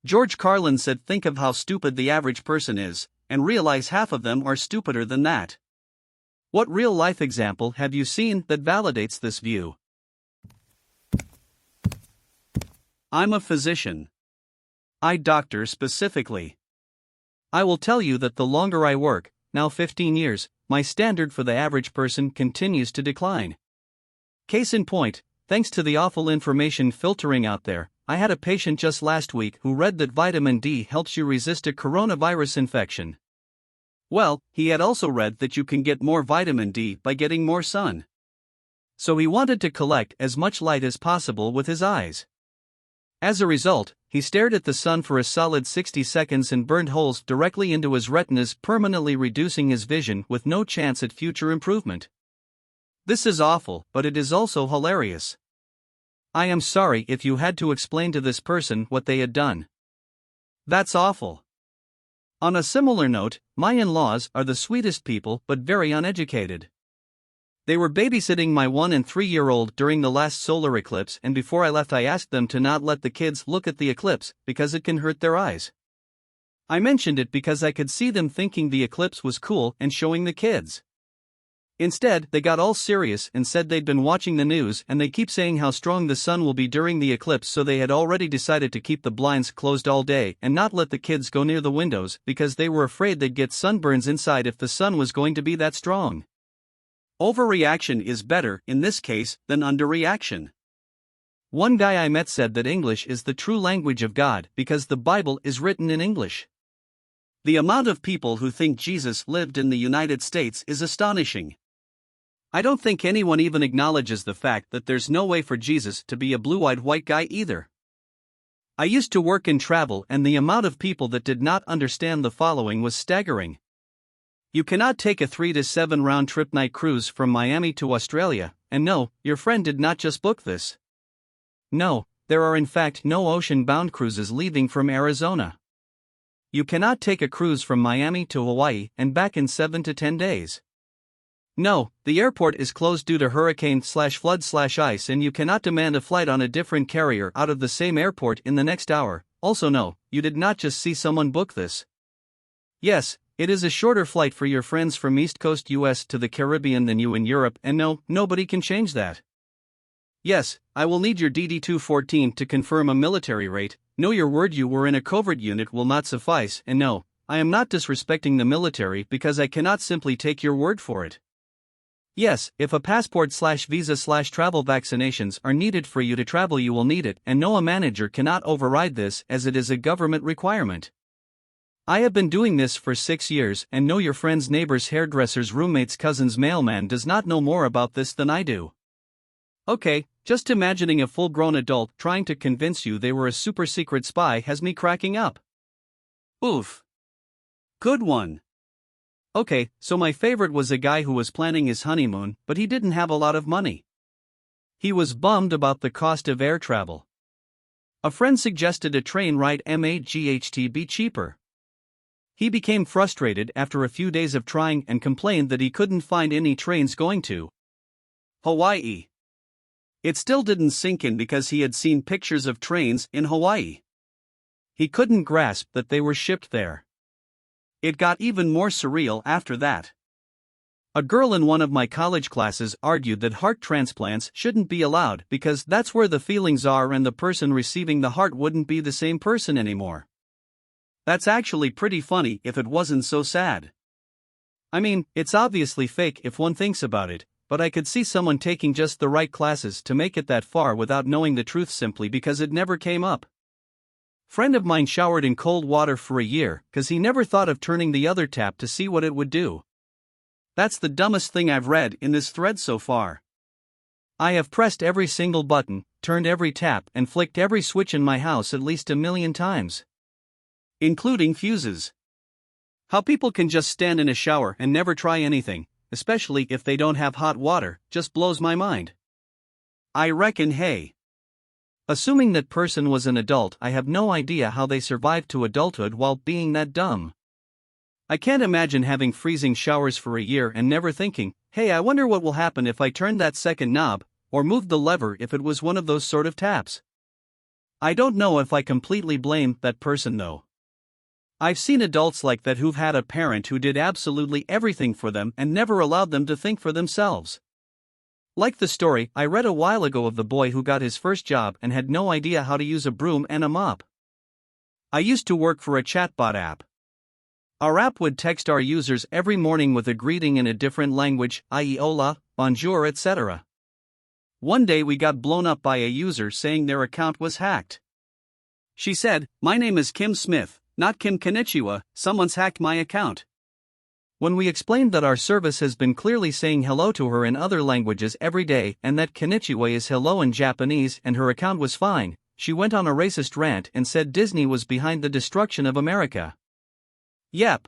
George Carlin said, "Think of how stupid the average person is, and realize half of them are stupider than that." What real-life example have you seen that validates this view? I'm a physician. I doctor specifically. I will tell you that the longer I work, now 15 years, my standard for the average person continues to decline. Case in point, thanks to the awful information filtering out there, I had a patient just last week who read that vitamin D helps you resist a coronavirus infection. Well, he had also read that you can get more vitamin D by getting more sun. So he wanted to collect as much light as possible with his eyes. As a result, he stared at the sun for a solid 60 seconds and burned holes directly into his retinas, permanently reducing his vision with no chance at future improvement. This is awful, but it is also hilarious. I am sorry if you had to explain to this person what they had done. That's awful. On a similar note, my in-laws are the sweetest people but very uneducated. They were babysitting my 1- and 3-year-old during the last solar eclipse, and before I left I asked them to not let the kids look at the eclipse because it can hurt their eyes. I mentioned it because I could see them thinking the eclipse was cool and showing the kids. Instead, they got all serious and said they'd been watching the news and they keep saying how strong the sun will be during the eclipse, so they had already decided to keep the blinds closed all day and not let the kids go near the windows because they were afraid they'd get sunburns inside if the sun was going to be that strong. Overreaction is better in this case than underreaction. One guy I met said that English is the true language of God because the Bible is written in English. The amount of people who think Jesus lived in the United States is astonishing. I don't think anyone even acknowledges the fact that there's no way for Jesus to be a blue-eyed white guy either. I used to work in travel, and the amount of people that did not understand the following was staggering. You cannot take a 3 to 7 round-trip night cruise from Miami to Australia, and no, your friend did not just book this. No, there are in fact no ocean-bound cruises leaving from Arizona. You cannot take a cruise from Miami to Hawaii and back in 7 to 10 days. No, the airport is closed due to hurricane/flood/ice, and you cannot demand a flight on a different carrier out of the same airport in the next hour. Also no, you did not just see someone book this. Yes, it is a shorter flight for your friends from East Coast US to the Caribbean than you in Europe, and no, nobody can change that. Yes, I will need your DD-214 to confirm a military rate. No, your word you were in a covert unit will not suffice, and no, I am not disrespecting the military because I cannot simply take your word for it. Yes, if a passport/visa/travel vaccinations are needed for you to travel, you will need it, and no, a manager cannot override this as it is a government requirement. I have been doing this for 6 years, and no, your friend's neighbor's hairdresser's roommate's cousin's mailman does not know more about this than I do. Okay, just imagining a full-grown adult trying to convince you they were a super-secret spy has me cracking up. Oof. Good one. Okay, so my favorite was a guy who was planning his honeymoon, but he didn't have a lot of money. He was bummed about the cost of air travel. A friend suggested a train ride MAGHT be cheaper. He became frustrated after a few days of trying and complained that he couldn't find any trains going to Hawaii. It still didn't sink in because he had seen pictures of trains in Hawaii. He couldn't grasp that they were shipped there. It got even more surreal after that. A girl in one of my college classes argued that heart transplants shouldn't be allowed because that's where the feelings are and the person receiving the heart wouldn't be the same person anymore. That's actually pretty funny if it wasn't so sad. I mean, it's obviously fake if one thinks about it, but I could see someone taking just the right classes to make it that far without knowing the truth simply because it never came up. Friend of mine showered in cold water for a year because he never thought of turning the other tap to see what it would do. That's the dumbest thing I've read in this thread so far. I have pressed every single button, turned every tap, and flicked every switch in my house at least 1,000,000 times. Including fuses. How people can just stand in a shower and never try anything, especially if they don't have hot water, just blows my mind. I reckon, hey. Assuming that person was an adult, I have no idea how they survived to adulthood while being that dumb. I can't imagine having freezing showers for a year and never thinking, hey, I wonder what will happen if I turn that second knob, or moved the lever if it was one of those sort of taps. I don't know if I completely blame that person though. I've seen adults like that who've had a parent who did absolutely everything for them and never allowed them to think for themselves. Like the story I read a while ago of the boy who got his first job and had no idea how to use a broom and a mop. I used to work for a chatbot app. Our app would text our users every morning with a greeting in a different language, i.e., hola, bonjour, etc. One day we got blown up by a user saying their account was hacked. She said, "My name is Kim Smith, not Kim Konnichiwa, someone's hacked my account." When we explained that our service has been clearly saying hello to her in other languages every day and that Konnichiwa is hello in Japanese and her account was fine, she went on a racist rant and said Disney was behind the destruction of America. Yep,